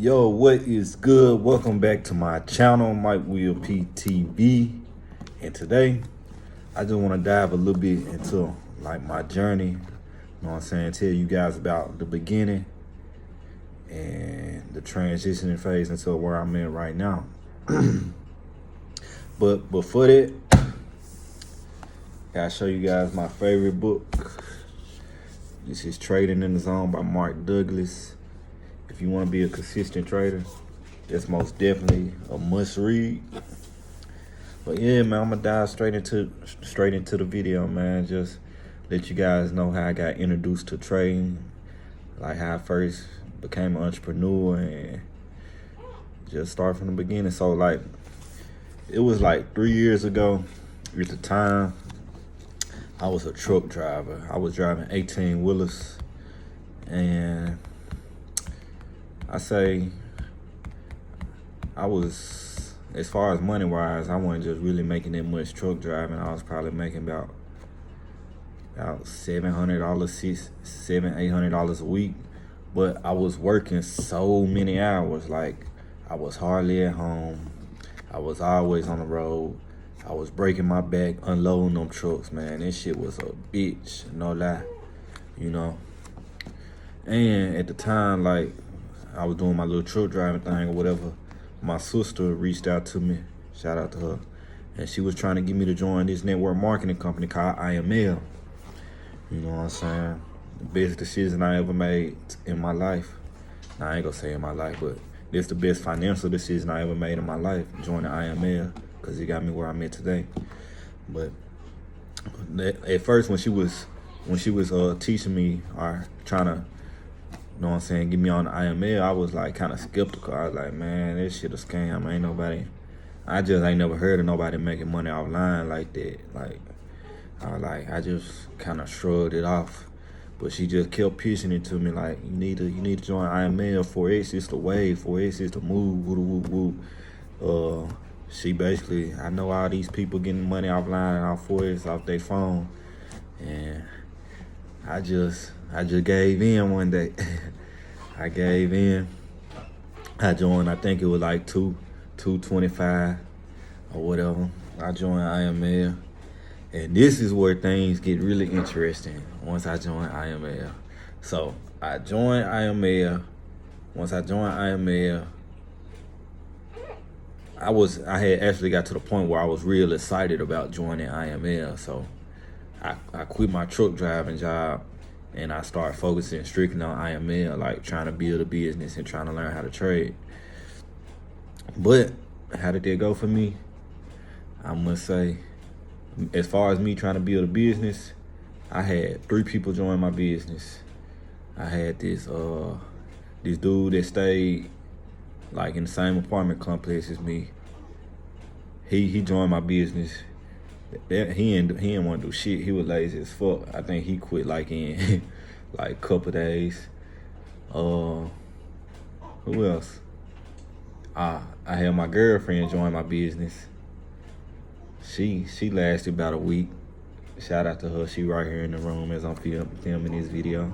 Yo, what is good? Welcome back to my channel, Mike Will PTV. And today, I just want to dive a little bit into like my journey. You know what I'm saying? Tell you guys about the beginning and the transitioning phase into where I'm at right now. But before that, gotta show you guys my favorite book. This is Trading in the Zone by Mark Douglas. If you want to be a consistent trader, that's most definitely a must read. But yeah, man, I'm gonna dive straight into the video, man. Just let you guys know how I got introduced to trading, like how I first became an entrepreneur, and just start from the beginning. So like, it was like 3 years ago. At the time, I was a truck driver. I was driving 18 wheelers, and I say I was, as far as money wise, I wasn't just really making that much truck driving. I was probably making about $700, $800 a week. But I was working so many hours. Like, I was hardly at home. I was always on the road. I was breaking my back unloading them trucks, man. This shit was a bitch, no lie, you know. And at the time, like, I was doing my little truck driving thing or whatever, my sister reached out to me, shout out to her, and she was trying to get me to join this network marketing company called IML. You know what I'm saying? The best decision I ever made in my life. Now, I ain't gonna say in my life, but this the best financial decision I ever made in my life, joining IML, because it got me where I'm at today. But at first, when she was teaching me or trying to, you know what I'm saying, get me on the IML, I was like kind of skeptical. I was like, man, this shit a scam. I just ain't never heard of nobody making money online like that. I just kind of shrugged it off. But she just kept pitching it to me like, you need to join IML. 4X is the wave. 4X is the move. Woo, woo, woo. She basically, I know all these people getting money offline and off 4X off their phone, and I just gave in one day. I gave in. I joined. I think it was like 225 or whatever. I joined IML. And this is where things get really interesting once I joined IML. So I joined IML. Once I joined IML, I had actually got to the point where I was real excited about joining IML. So I quit my truck driving job and I started focusing strictly on IML, like trying to build a business and trying to learn how to trade. But how did that go for me? I must say, as far as me trying to build a business, I had 3 people join my business. I had this dude that stayed like in the same apartment complex as me. He joined my business. He didn't want to do shit. He was lazy as fuck. I think he quit like in like a couple days. Who else? I had my girlfriend join my business. She lasted about a week. Shout out to her. She right here in the room as I'm filming this video.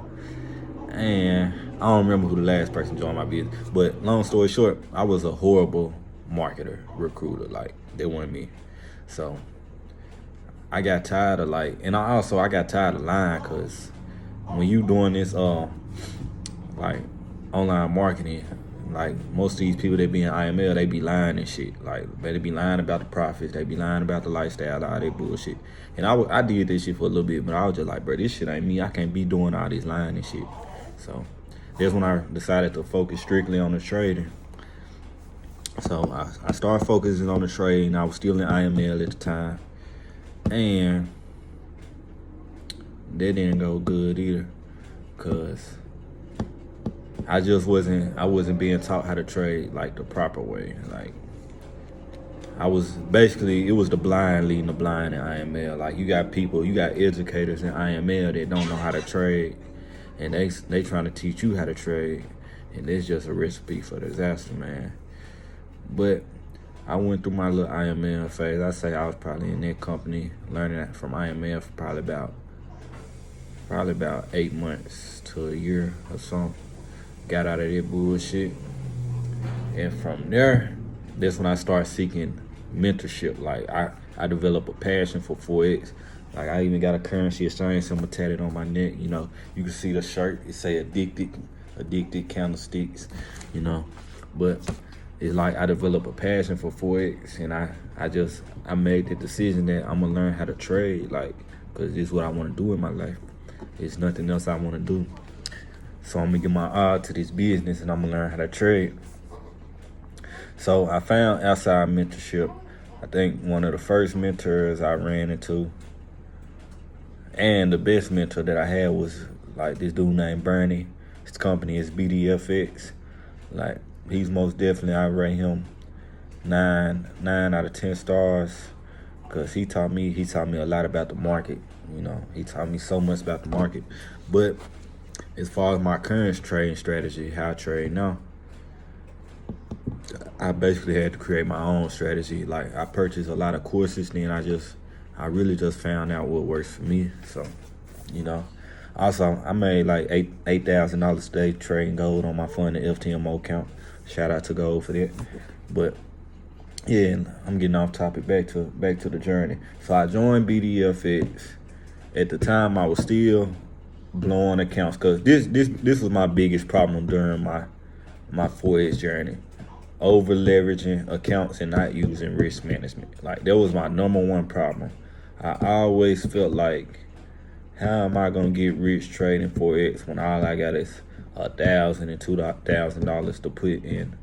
And I don't remember who the last person joined my business. But long story short, I was a horrible marketer, recruiter. Like, they wanted me. So I got tired of and I got tired of lying, because when you doing this like online marketing, like most of these people that be in IML, they be lying and shit. Like, they be lying about the profits, they be lying about the lifestyle, all that bullshit. And I did this shit for a little bit, but I was just like, bro, this shit ain't me. I can't be doing all this lying and shit. So that's when I decided to focus strictly on the trading. So I started focusing on the trading. I was still in IML at the time, and that didn't go good either, cause I wasn't being taught how to trade like the proper way. Like, it was the blind leading the blind in IML. Like, you got educators in IML that don't know how to trade, and they trying to teach you how to trade, and it's just a recipe for disaster, man. But I went through my little IML phase. I say I was probably in that company learning that from IML for probably about 8 months to a year or something. Got out of that bullshit. And from there, that's when I start seeking mentorship. Like I develop a passion for Forex. Like I even got a currency exchange symbol tatted on my neck. You know, you can see the shirt. It say addicted candlesticks. You know, but it's like I developed a passion for Forex, and I made the decision that I'm gonna learn how to trade. Like, cause this is what I want to do in my life. It's nothing else I want to do. So I'm gonna give my all to this business, and I'm gonna learn how to trade. So I found outside mentorship. I think one of the first mentors I ran into, and the best mentor that I had, was like this dude named Bernie. His company is BDFX. Like, he's most definitely, I rate him 9 out of 10 stars, because he taught me a lot about the market. You know, he taught me so much about the market. But as far as my current trading strategy, how I trade now, I basically had to create my own strategy. Like, I purchased a lot of courses, then I really just found out what works for me. So, you know, also I made like $8,000 a day trading gold on my funded Ftmo account. Shout out to Gold for that. But yeah, I'm getting off topic. Back to the journey. So I joined BDFX. At the time, I was still blowing accounts, because this was my biggest problem during my Forex journey. Over leveraging accounts and not using risk management. Like, that was my #1 problem. I always felt like, how am I gonna get rich trading Forex when all I got is $1,000 and $2,000 to put in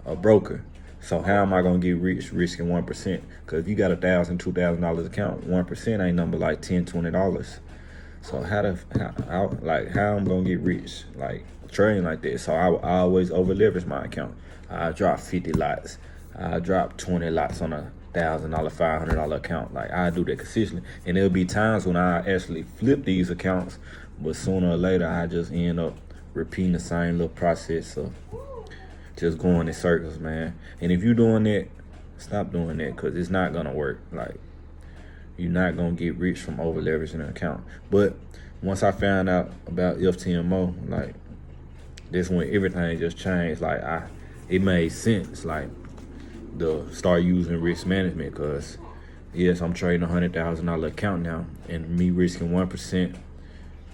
a broker? So how am I gonna get rich risking 1%? Because if you got $1,000, $2,000 account, 1% ain't number like $10, $20. So how I'm gonna get rich like trading like that? So I always over leverage my account. I drop 50 lots. I drop 20 lots on $1,000, $500 account. Like, I do that consistently, and there'll be times when I actually flip these accounts, but sooner or later I just end up repeating the same little process of just going in circles, man. And if you're doing that, stop doing that, because it's not gonna work. Like, you're not gonna get rich from over leveraging an account. But once I found out about Ftmo, like, that's when everything just changed. Like, it made sense, like, to start using risk management, because yes, I'm trading $100,000 account now, and me risking 1%,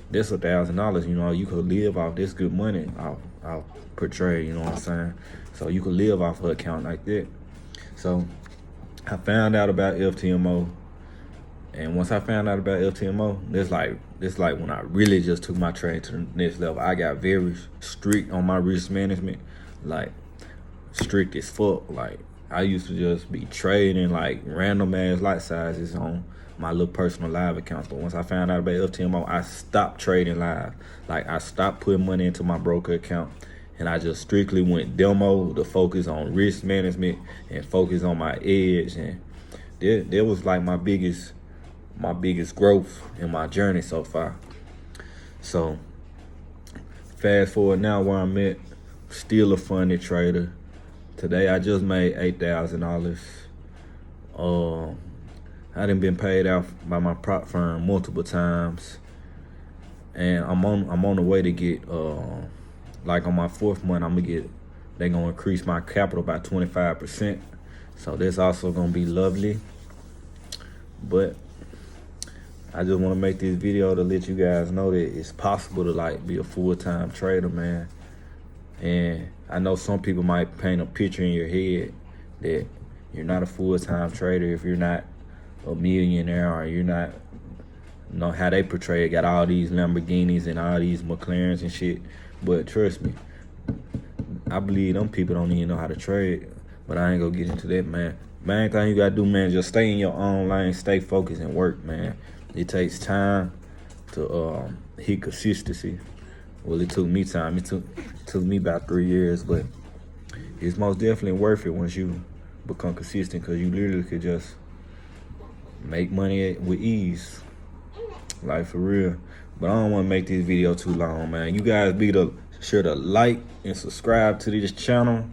that's $1,000. You know, you could live off this good money off per trade. You know what I'm saying? So you could live off an account like that. So I found out about Ftmo, and once I found out about Ftmo, that's like when I really just took my trading to the next level. I got very strict on my risk management, like strict as fuck. Like, I used to just be trading like random ass lot sizes on my little personal live accounts. But once I found out about Ftmo, I stopped trading live. Like, I stopped putting money into my broker account, and I just strictly went demo to focus on risk management and focus on my edge. And that was like my biggest growth in my journey so far. So fast forward now, where I'm at, still a funded trader. Today I just made $8,000. I done been paid out by my prop firm multiple times, and I'm on the way to get like on my 4th month, they gonna increase my capital by 25%. So that's also gonna be lovely. But I just want to make this video to let you guys know that it's possible to like be a full-time trader, man. And I know some people might paint a picture in your head that you're not a full-time trader if you're not a millionaire, or you're not, you know, how they portray it, got all these Lamborghinis and all these McLarens and shit. But trust me, I believe them people don't even know how to trade. But I ain't gonna get into that, man. Main thing you gotta do, man, just stay in your own lane, stay focused and work, man. It takes time to hit consistency. Well, it took me time. It took me about 3 years, but it's most definitely worth it once you become consistent, because you literally could just make money with ease, like, for real. But I don't want to make this video too long, man. You guys be sure to like and subscribe to this channel.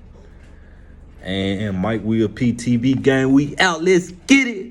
And Mike Will PTB gang, we out. Let's get it.